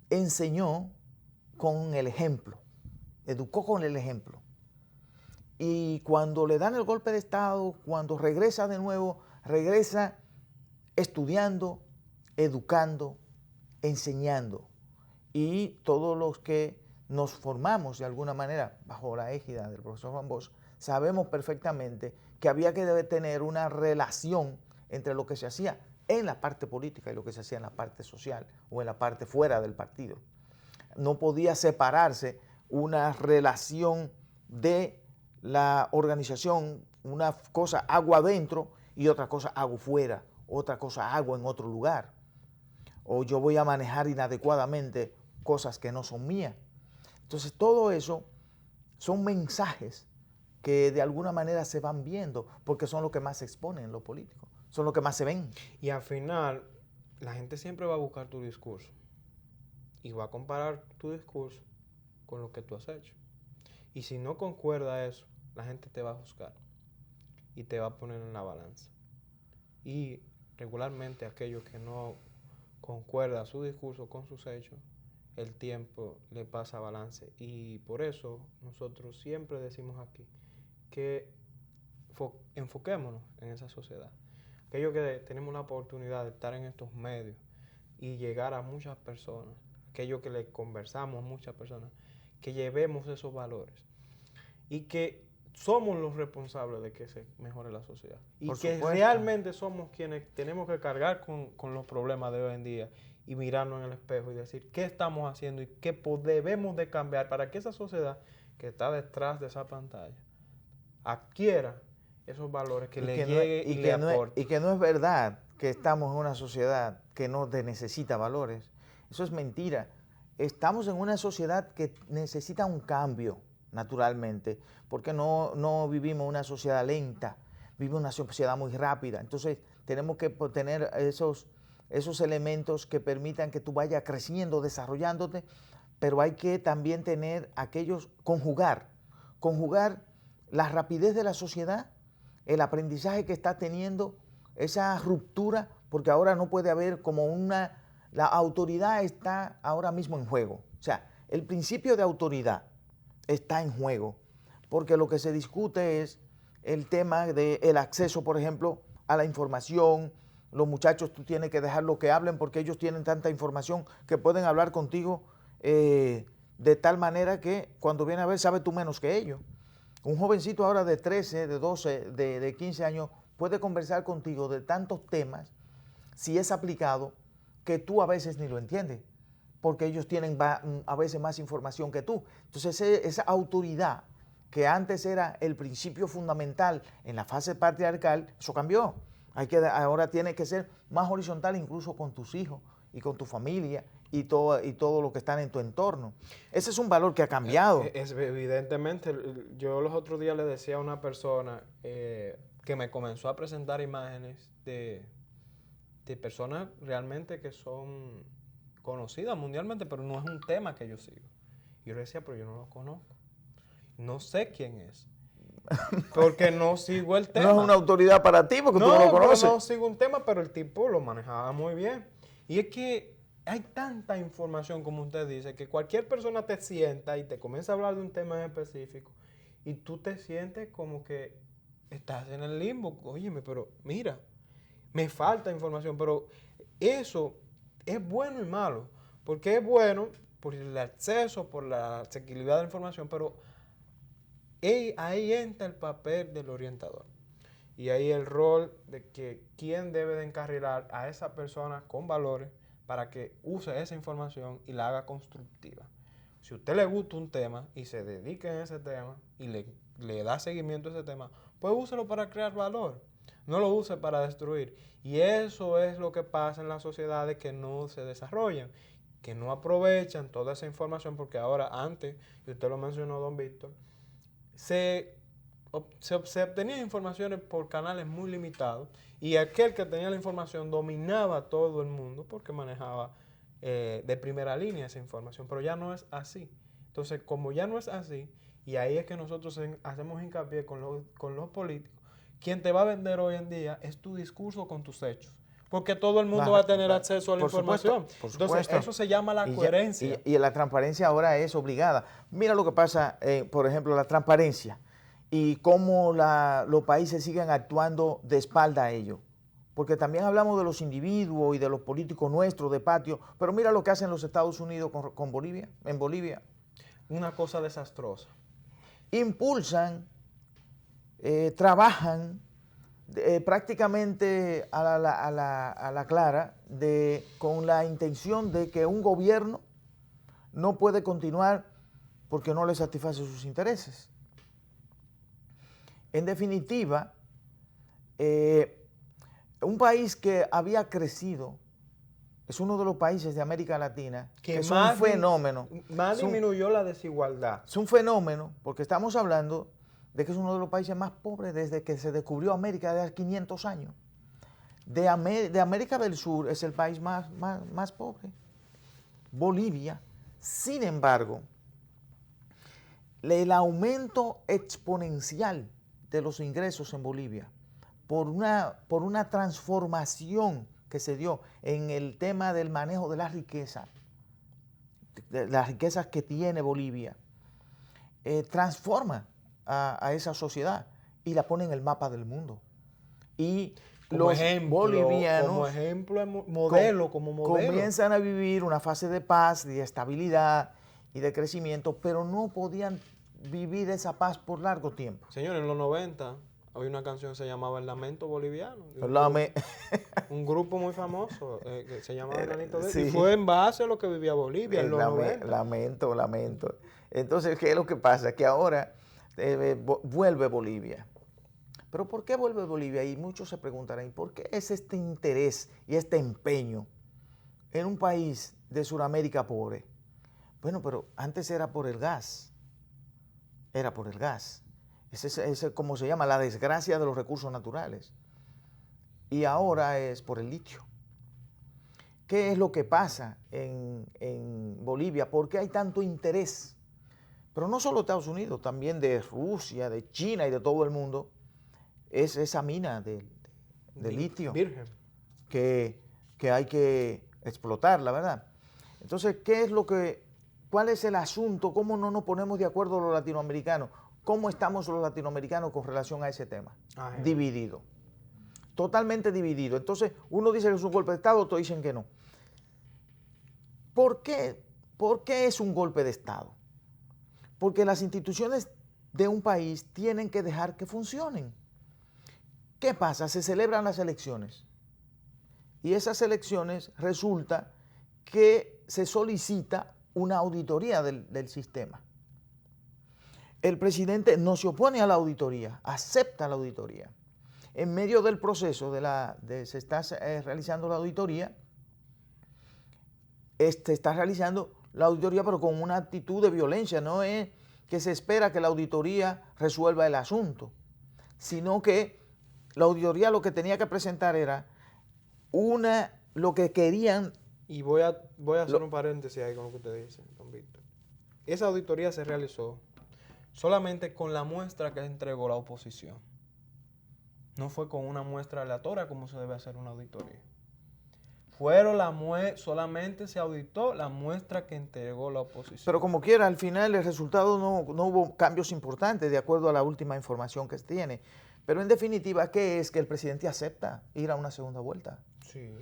A: enseñó con el ejemplo, educó con el ejemplo. Y cuando le dan el golpe de Estado, cuando regresa de nuevo, regresa estudiando, educando, enseñando. Y todos los que nos formamos de alguna manera bajo la égida del profesor Juan Bosch, sabemos perfectamente que había que tener una relación entre lo que se hacía en la parte política y lo que se hacía en la parte social o en la parte fuera del partido. No podía separarse una relación de la organización, una cosa hago adentro y otra cosa hago fuera, otra cosa hago en otro lugar. O yo voy a manejar inadecuadamente cosas que no son mías. Entonces todo eso son mensajes que de alguna manera se van viendo porque son los que más se exponen en los políticos, son los que más se ven.
B: Y al final, la gente siempre va a buscar tu discurso y va a comparar tu discurso con lo que tú has hecho. Y si no concuerda eso, la gente te va a juzgar y te va a poner en la balanza. Y regularmente aquellos que no concuerda su discurso con sus hechos, el tiempo le pasa balance. Y por eso nosotros siempre decimos aquí que enfoquémonos en esa sociedad. Aquellos que tenemos la oportunidad de estar en estos medios y llegar a muchas personas, aquellos que le conversamos a muchas personas, que llevemos esos valores y que somos los responsables de que se mejore la sociedad. Y
A: Por
B: que
A: supuesto.
B: realmente somos quienes tenemos que cargar con los problemas de hoy en día y mirarnos en el espejo y decir qué estamos haciendo y qué debemos de cambiar para que esa sociedad que está detrás de esa pantalla adquiera esos valores que le llegue y le aporte.
A: Y que no es verdad que estamos en una sociedad que no necesita valores. Eso es mentira. Estamos en una sociedad que necesita un cambio, naturalmente, porque no vivimos una sociedad lenta, vivimos una sociedad muy rápida. Entonces tenemos que tener esos elementos que permitan que tú vayas creciendo, desarrollándote, pero hay que también tener conjugar la rapidez de la sociedad, el aprendizaje que está teniendo, esa ruptura, porque ahora no puede haber la autoridad está ahora mismo en juego. O sea, el principio de autoridad está en juego, porque lo que se discute es el tema del acceso, por ejemplo, a la información. Los muchachos tú tienes que dejarlos que hablen porque ellos tienen tanta información que pueden hablar contigo de tal manera que cuando viene a ver sabe tú menos que ellos. Un jovencito ahora de 13, de 12, de 15 años puede conversar contigo de tantos temas, si es aplicado, que tú a veces ni lo entiendes, porque ellos tienen a veces más información que tú. Entonces esa autoridad que antes era el principio fundamental en la fase patriarcal, eso cambió. Ahora tiene que ser más horizontal incluso con tus hijos y con tu familia y todo lo que están en tu entorno. Ese es un valor que ha cambiado.
B: Evidentemente, yo los otros días le decía a una persona que me comenzó a presentar imágenes de personas realmente que son conocidas mundialmente, pero no es un tema que yo sigo. Y yo le decía, pero yo no lo conozco. No sé quién es. Porque no sigo el tema.
A: No es una autoridad para ti porque tú no lo conoces.
B: No sigo un tema, pero el tipo lo manejaba muy bien. Y es que hay tanta información, como usted dice, que cualquier persona te sienta y te comienza a hablar de un tema en específico y tú te sientes como que estás en el limbo. Óyeme, pero mira, me falta información, pero eso es bueno y malo. Porque es bueno por el acceso, por la asequibilidad de la información, pero ahí entra el papel del orientador. Y ahí el rol de que quién debe de encarrilar a esa persona con valores para que use esa información y la haga constructiva. Si a usted le gusta un tema y se dedica en ese tema y le da seguimiento a ese tema, pues úselo para crear valor. No lo use para destruir. Y eso es lo que pasa en las sociedades que no se desarrollan, que no aprovechan toda esa información, porque ahora antes, y usted lo mencionó, don Víctor, se obtenían informaciones por canales muy limitados y aquel que tenía la información dominaba todo el mundo porque manejaba de primera línea esa información, pero ya no es así. Entonces, como ya no es así, y ahí es que nosotros hacemos hincapié con los políticos, quien te va a vender hoy en día es tu discurso con tus hechos, porque todo el mundo va a tener acceso a la información.
A: Por
B: Entonces,
A: supuesto.
B: eso se llama la coherencia.
A: Y la transparencia ahora es obligada. Mira lo que pasa, por ejemplo, la transparencia y cómo los países siguen actuando de espalda a ellos. Porque también hablamos de los individuos y de los políticos nuestros de patio, pero mira lo que hacen los Estados Unidos con Bolivia, en Bolivia.
B: Una cosa desastrosa.
A: Impulsan, trabajan prácticamente a la clara con la intención de que un gobierno no puede continuar porque no le satisface sus intereses. En definitiva, un país que había crecido, es uno de los países de América Latina que es un fenómeno.
B: Más disminuyó la desigualdad.
A: Es un fenómeno porque estamos hablando de que es uno de los países más pobres desde que se descubrió América de hace 500 años. De América del Sur es el país más pobre, Bolivia. Sin embargo, el aumento exponencial de los ingresos en Bolivia por una transformación que se dio en el tema del manejo de la riqueza, de las riquezas que tiene Bolivia, transforma a esa sociedad y la pone en el mapa del mundo. Y los bolivianos,
B: modelo,
A: comienzan a vivir una fase de paz, de estabilidad y de crecimiento, pero no podían vivir esa paz por largo tiempo.
B: Señor, en los 90 había una canción que se llamaba El Lamento Boliviano. Un grupo muy famoso que se llamaba El Lamento de...
A: Sí.
B: Y fue en base a lo que vivía Bolivia en los 90.
A: Lamento. Entonces, ¿qué es lo que pasa? Que ahora vuelve Bolivia. ¿Pero por qué vuelve Bolivia? Y muchos se preguntarán, ¿por qué es este interés y este empeño en un país de Sudamérica pobre? Bueno, pero antes era por el gas. Era por el gas. Ese es como se llama, la desgracia de los recursos naturales. Y ahora es por el litio. ¿Qué es lo que pasa en Bolivia? ¿Por qué hay tanto interés? Pero no solo de Estados Unidos, también de Rusia, de China y de todo el mundo. Es esa mina de litio
B: virgen
A: que hay que explotar, la verdad. Entonces, ¿cuál es el asunto? ¿Cómo no nos ponemos de acuerdo los latinoamericanos? ¿Cómo estamos los latinoamericanos con relación a ese tema? Dividido. Totalmente dividido. Entonces, uno dice que es un golpe de Estado, otros dicen que no. ¿Por qué? ¿Por qué es un golpe de Estado? Porque las instituciones de un país tienen que dejar que funcionen. ¿Qué pasa? Se celebran las elecciones. Y esas elecciones resulta que se solicita una auditoría del sistema. El presidente no se opone a la auditoría, acepta la auditoría. En medio del proceso se está realizando la auditoría, se está realizando la auditoría pero con una actitud de violencia. No es que se espera que la auditoría resuelva el asunto, sino que la auditoría lo que tenía que presentar era lo que querían.
B: Y voy a hacer un paréntesis ahí con lo que usted dice, don Víctor. Esa auditoría se realizó solamente con la muestra que entregó la oposición. No fue con una muestra aleatoria como se debe hacer una auditoría. Solamente se auditó la muestra que entregó la oposición.
A: Pero como quiera, al final el resultado no hubo cambios importantes de acuerdo a la última información que se tiene. Pero en definitiva, ¿qué es? Que el presidente acepta ir a una segunda vuelta.
B: Sí.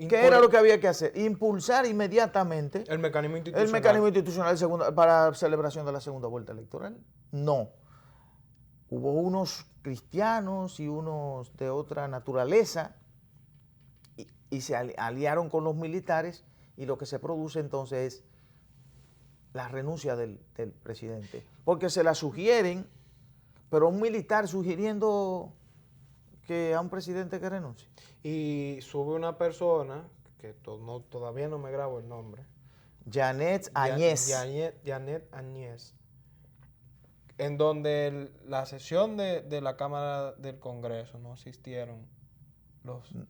A: ¿Qué era lo que había que hacer? Impulsar inmediatamente
B: el mecanismo institucional.
A: El mecanismo institucional para celebración de la segunda vuelta electoral. No. Hubo unos cristianos y unos de otra naturaleza y se aliaron con los militares y lo que se produce entonces es la renuncia del presidente. Porque se la sugieren, pero un militar sugiriendo que a un presidente que renuncie.
B: Y sube una persona, que todavía no me grabo el nombre.
A: Janet Añez.
B: Janet Añez. En donde la sesión de la Cámara del Congreso no asistieron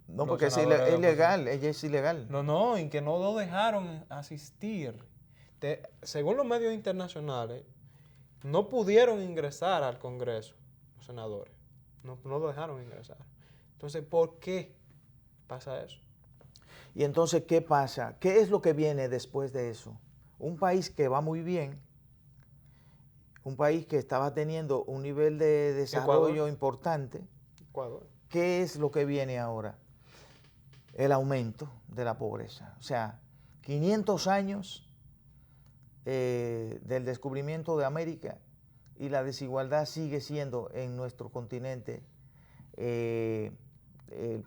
A: No, porque es ilegal, ella es ilegal.
B: No, en que no lo dejaron asistir. Según los medios internacionales, no pudieron ingresar al Congreso, los senadores. No lo dejaron ingresar. Entonces, ¿por qué pasa eso?
A: Y entonces, ¿qué pasa? ¿Qué es lo que viene después de eso? Un país que va muy bien, un país que estaba teniendo un nivel de desarrollo
B: Ecuador.
A: importante.
B: Ecuador.
A: ¿Qué es lo que viene ahora? El aumento de la pobreza. O sea, 500 años del descubrimiento de América y la desigualdad sigue siendo en nuestro continente el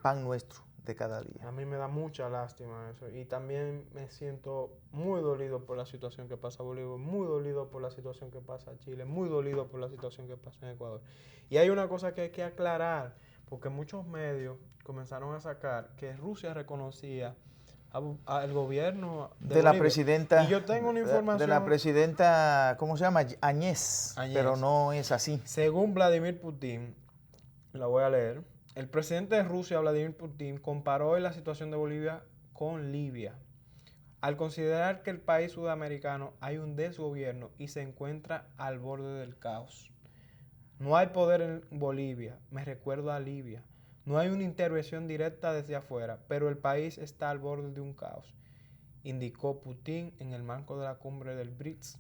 A: pan nuestro de cada día.
B: A mí me da mucha lástima eso. Y también me siento muy dolido por la situación que pasa Bolivia, muy dolido por la situación que pasa Chile, muy dolido por la situación que pasa en Ecuador. Y hay una cosa que hay que aclarar, porque muchos medios comenzaron a sacar que Rusia reconocía al gobierno
A: de la
B: Bolivia.
A: presidenta,
B: Y yo tengo una información.
A: de la presidenta, ¿cómo se llama? Añez,
B: Añez.
A: pero no es así.
B: Según Vladimir Putin, la voy a leer, el presidente de Rusia, Vladimir Putin, comparó hoy la situación de Bolivia con Libia, al considerar que el país sudamericano hay un desgobierno y se encuentra al borde del caos. No hay poder en Bolivia, me recuerdo a Libia. No hay una intervención directa desde afuera, pero el país está al borde de un caos, indicó Putin en el marco de la cumbre del BRICS,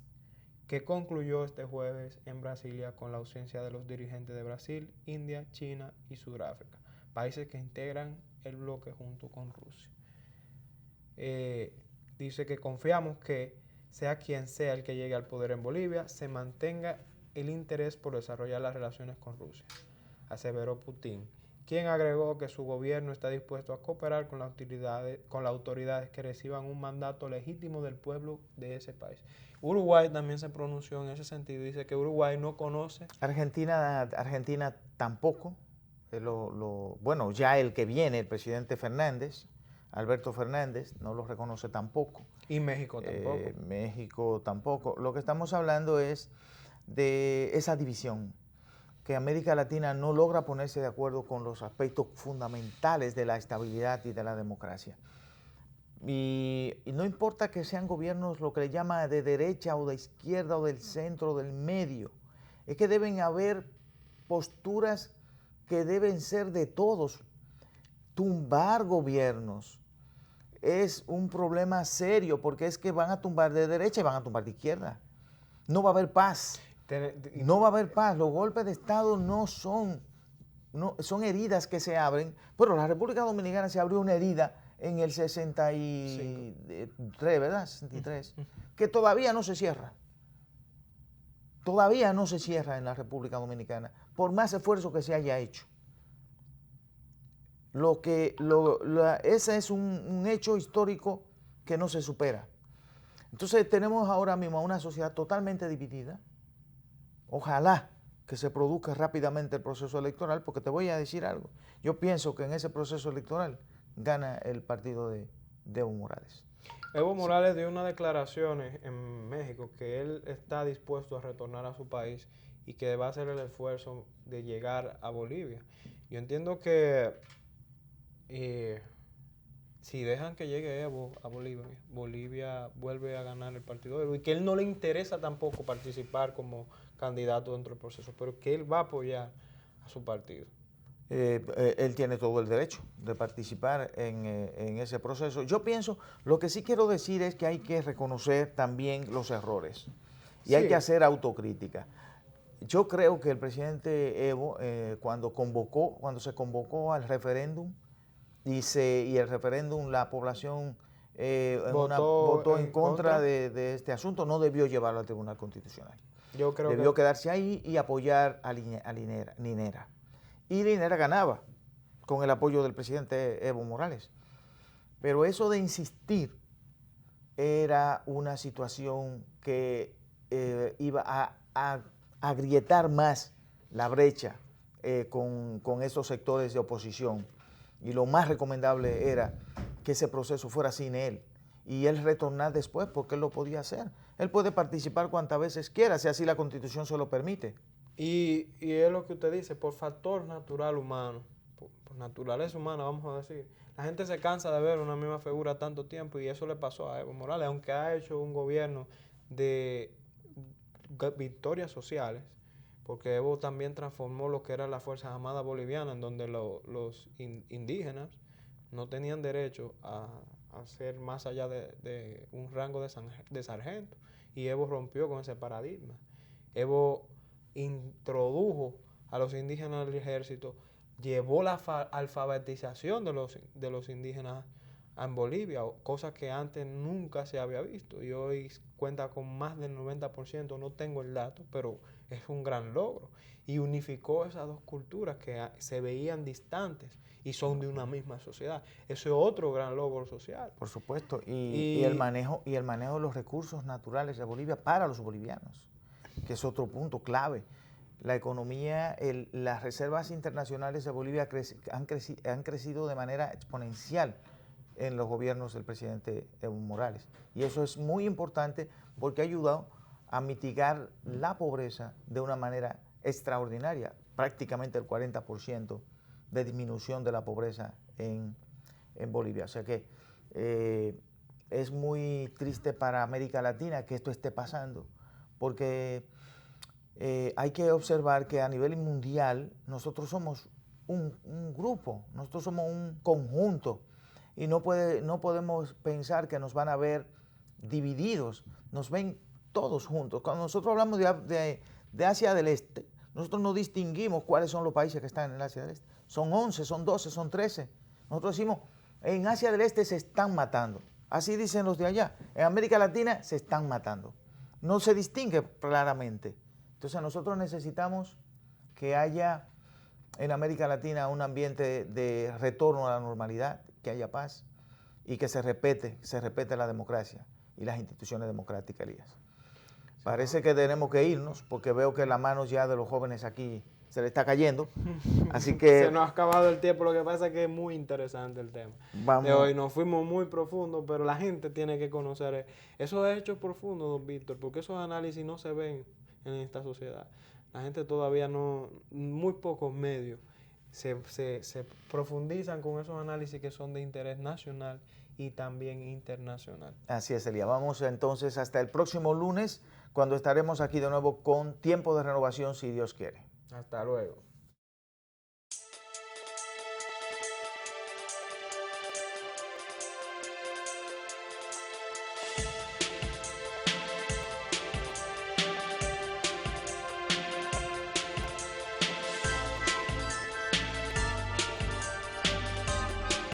B: que concluyó este jueves en Brasilia con la ausencia de los dirigentes de Brasil, India, China y Sudáfrica, países que integran el bloque junto con Rusia. Dice que confiamos que, sea quien sea el que llegue al poder en Bolivia, se mantenga el interés por desarrollar las relaciones con Rusia, aseveró Putin, quien agregó que su gobierno está dispuesto a cooperar con las autoridades que reciban un mandato legítimo del pueblo de ese país. Uruguay también se pronunció en ese sentido, dice que Uruguay no conoce.
A: Argentina tampoco. Bueno, ya el que viene, el presidente Fernández, Alberto Fernández, no lo reconoce tampoco.
B: Y México tampoco.
A: México tampoco. Lo que estamos hablando es de esa división, que América Latina no logra ponerse de acuerdo con los aspectos fundamentales de la estabilidad y de la democracia. Y no importa que sean gobiernos, lo que le llama de derecha o de izquierda o del centro o del medio, es que deben haber posturas que deben ser de todos. Tumbar gobiernos es un problema serio, porque es que van a tumbar de derecha y van a tumbar de izquierda. No va a haber paz. No va a haber paz. Los golpes de Estado son heridas que se abren. Bueno, la República Dominicana se abrió una herida en el 63, ¿verdad? 63, que todavía no se cierra. Todavía no se cierra en la República Dominicana, por más esfuerzo que se haya hecho. Ese es un hecho histórico que no se supera. Entonces tenemos ahora mismo una sociedad totalmente dividida. Ojalá que se produzca rápidamente el proceso electoral, porque te voy a decir algo. Yo pienso que en ese proceso electoral gana el partido de Evo Morales.
B: Evo Morales dio unas declaraciones en México que él está dispuesto a retornar a su país y que va a hacer el esfuerzo de llegar a Bolivia. Yo entiendo que si dejan que llegue Evo a Bolivia, Bolivia vuelve a ganar el partido de Evo, y que él no le interesa tampoco participar como candidato dentro del proceso, pero que él va a apoyar a su partido.
A: Él tiene todo el derecho de participar en ese proceso. Yo pienso, lo que sí quiero decir es que hay que reconocer también los errores y hay que hacer autocrítica. Yo creo que el presidente Evo, cuando se convocó al referéndum y el referéndum, la población votó en contra de este asunto, no debió llevarlo al Tribunal Constitucional.
B: Yo creo
A: debió quedarse ahí y apoyar a Linera. Y Linera ganaba con el apoyo del presidente Evo Morales. Pero eso de insistir era una situación que iba a agrietar más la brecha con esos sectores de oposición. Y lo más recomendable era que ese proceso fuera sin él y él retornar después, porque él lo podía hacer. Él puede participar cuantas veces quiera, si así la Constitución se lo permite. Y
B: es lo que usted dice, por factor natural humano, por naturaleza humana, vamos a decir. La gente se cansa de ver una misma figura tanto tiempo, y eso le pasó a Evo Morales, aunque ha hecho un gobierno de victorias sociales, porque Evo también transformó lo que era la Fuerza Armada Boliviana, en donde los indígenas no tenían derecho a ser más allá de un rango de sargento, y Evo rompió con ese paradigma. Evo introdujo a los indígenas al ejército, llevó la alfabetización de los indígenas en Bolivia, cosa que antes nunca se había visto, y hoy cuenta con más del 90%, no tengo el dato, pero es un gran logro, y unificó esas dos culturas que se veían distantes y son de una misma sociedad. Eso es otro gran logro social.
A: Por supuesto, y el manejo de los recursos naturales de Bolivia para los bolivianos, que es otro punto clave. La economía, las reservas internacionales de Bolivia han crecido de manera exponencial en los gobiernos del presidente Evo Morales. Y eso es muy importante porque ha ayudado a mitigar la pobreza de una manera extraordinaria, prácticamente el 40% de disminución de la pobreza en Bolivia. O sea que es muy triste para América Latina que esto esté pasando, porque hay que observar que a nivel mundial nosotros somos un grupo, nosotros somos un conjunto, y no podemos pensar que nos van a ver divididos, nos ven todos juntos. Cuando nosotros hablamos de Asia del Este, nosotros no distinguimos cuáles son los países que están en el Asia del Este. Son 11, son 12, son 13. Nosotros decimos, en Asia del Este se están matando. Así dicen los de allá. En América Latina se están matando. No se distingue claramente. Entonces nosotros necesitamos que haya en América Latina un ambiente de retorno a la normalidad, que haya paz y que se respete la democracia y las instituciones democráticas, Elías. Parece que tenemos que irnos porque veo que las manos ya de los jóvenes aquí se le está cayendo, así que...
B: Se nos ha acabado el tiempo, lo que pasa es que es muy interesante el tema. De hoy nos fuimos muy profundos, pero la gente tiene que conocer esos hechos profundos, don Víctor, porque esos análisis no se ven en esta sociedad. La gente todavía no, muy pocos medios se profundizan con esos análisis que son de interés nacional y también internacional.
A: Así es, Elías. Vamos entonces hasta el próximo lunes, cuando estaremos aquí de nuevo con Tiempo de Renovación, si Dios quiere.
B: Hasta luego.